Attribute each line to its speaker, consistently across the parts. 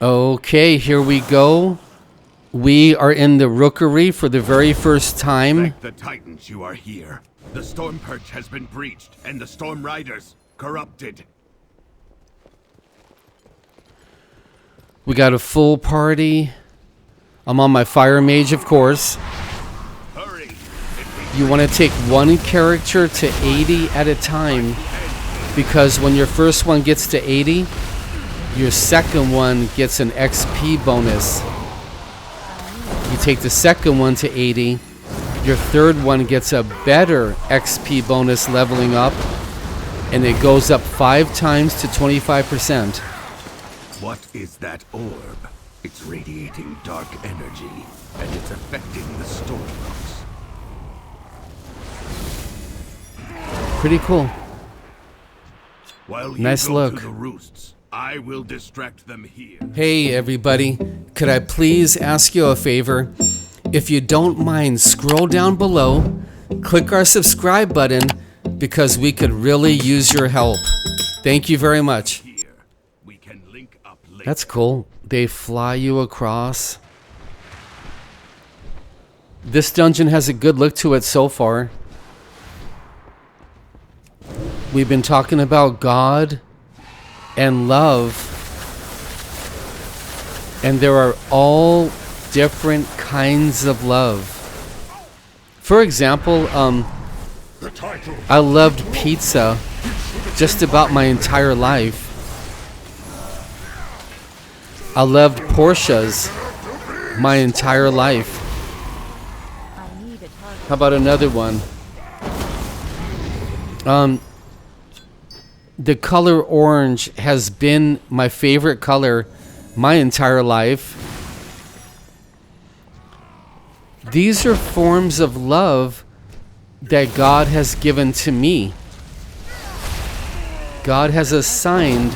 Speaker 1: Okay, here we go. We are in the Rookery for the very first time.
Speaker 2: Thank the Titans you are here. The Storm Perch has been breached, and the Storm Riders corrupted.
Speaker 1: We got a full party. I'm on my Fire Mage, of course.
Speaker 2: Hurry!
Speaker 1: You want to take one character to 80 at a time, because when your first one gets to 80, your second one gets an XP bonus. You take the second one to 80, your third one gets a better XP bonus leveling up, and it goes up 5 times to 25%.
Speaker 2: What is that orb? It's radiating dark energy, and it's affecting the storms.
Speaker 1: Pretty cool.
Speaker 2: While you
Speaker 1: Nice
Speaker 2: go
Speaker 1: look.
Speaker 2: to the roosts, I will distract them here.
Speaker 1: Hey everybody, could I please ask you a favor? If you don't mind, scroll down below, click our subscribe button, because we could really use your help. Thank you very much.
Speaker 2: Here, we can link up later.
Speaker 1: That's cool. They fly you across. This dungeon has a good look to it so far. We've been talking about God and love, and there are all different kinds of love. For example, I loved pizza just about my entire life. I loved Porsches my entire life. How about another one? The color orange has been my favorite color my entire life. These are forms of love that God has given to me. God has assigned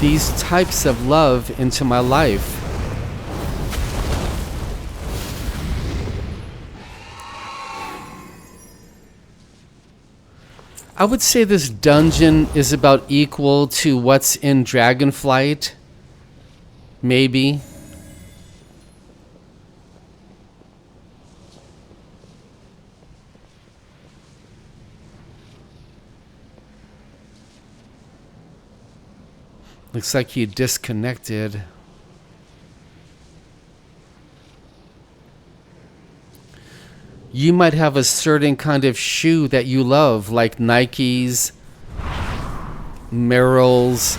Speaker 1: these types of love into my life. I would say this dungeon is about equal to what's in Dragonflight. Maybe. Looks like he disconnected. You might have a certain kind of shoe that you love, like Nikes, Merrells,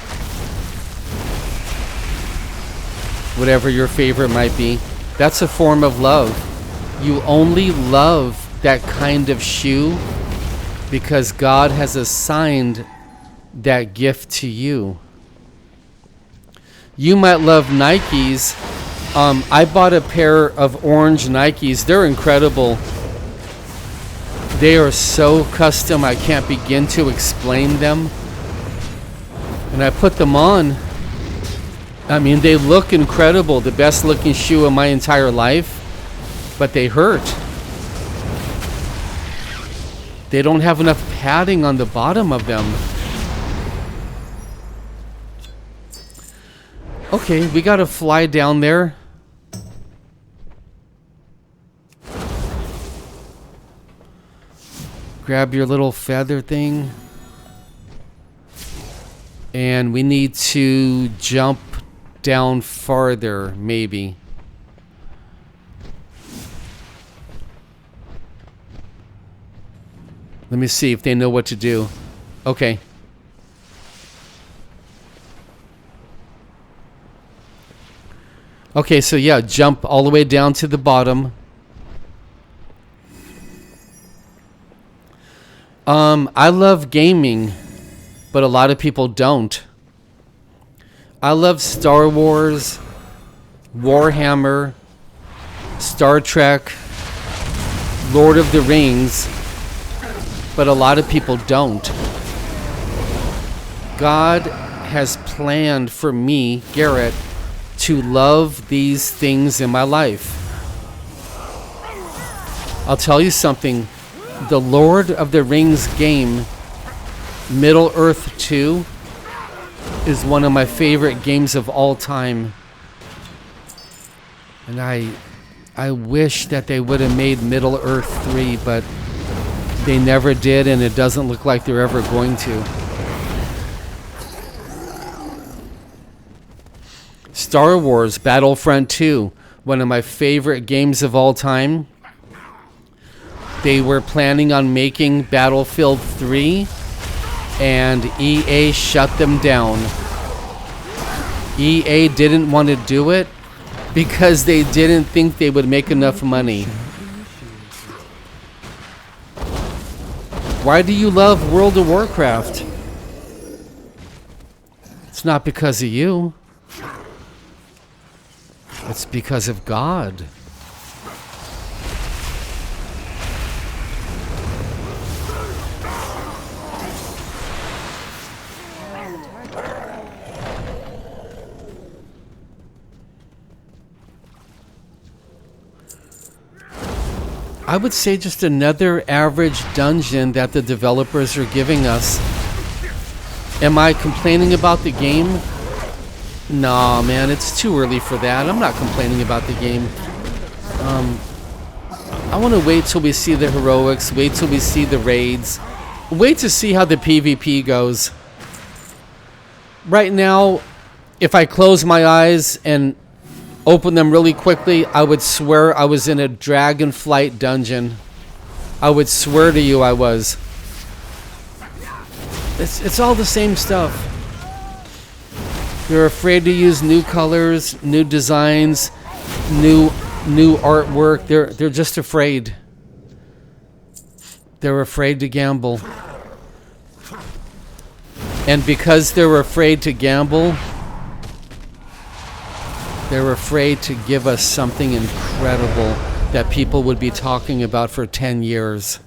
Speaker 1: whatever your favorite might be. That's a form of love. You only love that kind of shoe because God has assigned that gift to you. You might love Nikes. I bought a pair of orange Nikes. They're incredible. They are so custom, I can't begin to explain them. And I put them on. I mean, they look incredible. The best looking shoe of my entire life. But they hurt. They don't have enough padding on the bottom of them. Okay, we gotta fly down there. Grab your little feather thing. And we need to jump down farther, maybe. Let me see if they know what to do. Okay. Okay, so yeah, jump all the way down to the bottom. I love gaming, but a lot of people don't. I love Star Wars, Warhammer, Star Trek, Lord of the Rings, but a lot of people don't. God has planned for me, Garrett, to love these things in my life. I'll tell you something. The Lord of the Rings game, Middle Earth 2, is one of my favorite games of all time. And I wish that they would have made Middle-earth 3, but they never did, and it doesn't look like they're ever going to. Star Wars Battlefront 2, one of my favorite games of all time. They were planning on making Battlefield 3, and EA shut them down. EA didn't want to do it because they didn't think they would make enough money. Why do you love World of Warcraft? It's not because of you. It's because of God. I would say just another average dungeon that the developers are giving us. Am I complaining about the game? Nah, man, it's too early for that. I'm not complaining about the game. I want to wait till we see the heroics, wait till we see the raids, wait to see how the PvP goes. Right now, if I close my eyes and open them really quickly, I would swear I was in a Dragonflight dungeon. I would swear to you I was. It's all the same stuff. They're afraid to use new colors, new designs, new artwork. They're just afraid. They're afraid to gamble. And because they're afraid to gamble, they're afraid to give us something incredible that people would be talking about for 10 years.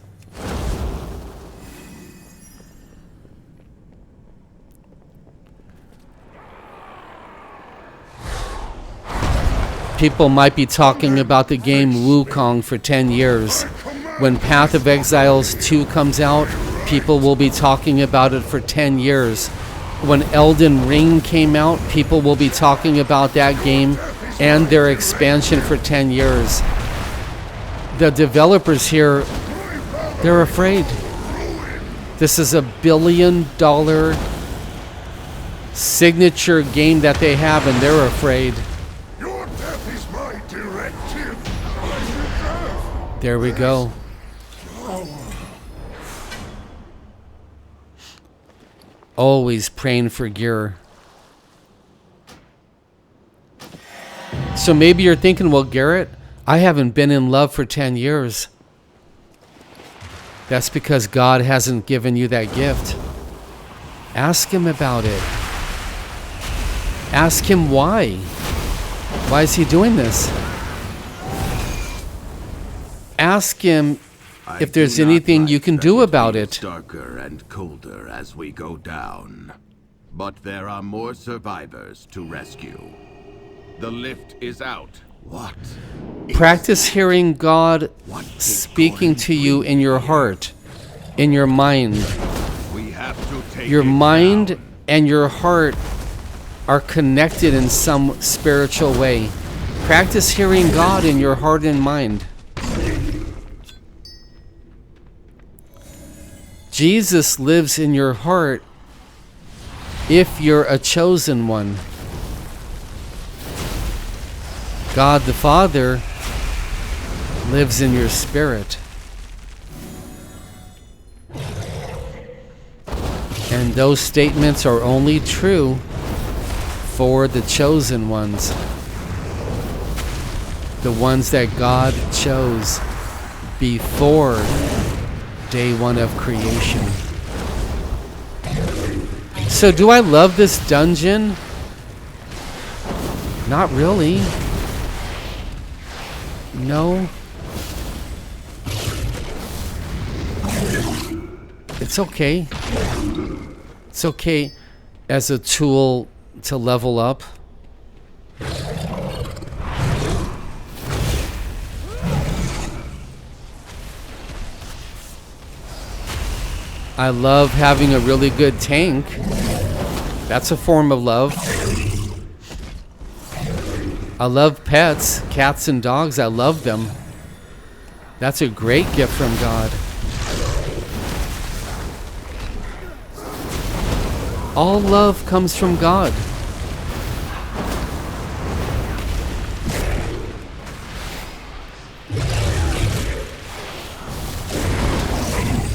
Speaker 1: People might be talking about the game Wukong for 10 years. When Path of Exiles 2 comes out, people will be talking about it for 10 years. When Elden Ring came out, people will be talking about that game and their expansion for 10 years. The developers here, they're afraid. This is a $1 billion signature game that they have, and they're afraid.
Speaker 3: Your death is my directive.
Speaker 1: There we go. Always praying for gear. So maybe you're thinking, well, Garrett, I haven't been in love for 10 years. That's because God hasn't given you that gift. Ask him about it. Ask him why. Why is he doing this? Ask him if there's anything you can do about it.
Speaker 2: Darker and colder as we go down. But there are more survivors to rescue. The lift is out. What?
Speaker 1: Practice hearing God speaking to you in your heart, in your mind.
Speaker 2: We have to take
Speaker 1: Your
Speaker 2: it
Speaker 1: mind
Speaker 2: down.
Speaker 1: and your heart are connected in some spiritual way. Practice hearing God in your heart and mind. Jesus lives in your heart if you're a chosen one. God the Father lives in your spirit. And those statements are only true for the chosen ones. The ones that God chose before day one of creation. So do I love this dungeon? Not really. No. It's okay. It's okay as a tool to level up. I love having a really good tank. That's a form of love. I love pets, cats and dogs. I love them. That's a great gift from God. All love comes from God.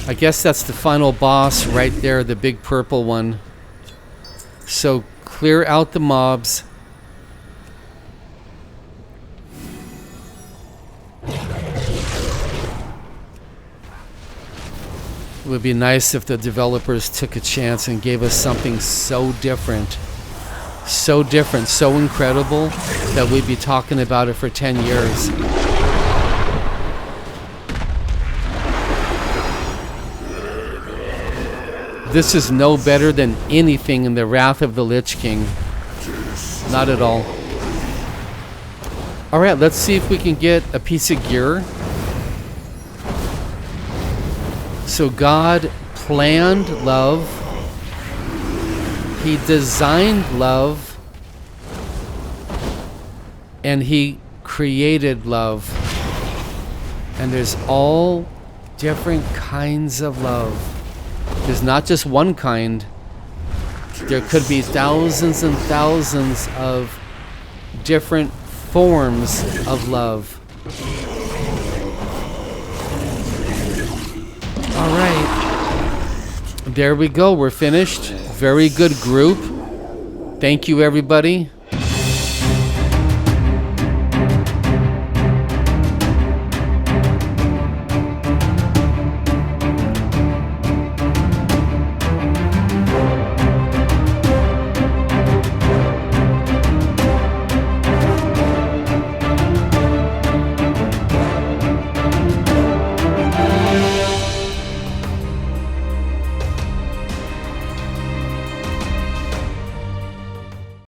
Speaker 1: I guess that's the final boss right there, the big purple one. So clear out the mobs. It would be nice if the developers took a chance and gave us something so different, so incredible that we'd be talking about it for 10 years. This is no better than anything in the Wrath of the Lich King. Not at all. Alright, let's see if we can get a piece of gear. So God planned love. He designed love. And He created love. And there's all different kinds of love. There's not just one kind. There could be thousands and thousands of different forms of love. All right. There we go. We're finished. Very good group. Thank you, everybody.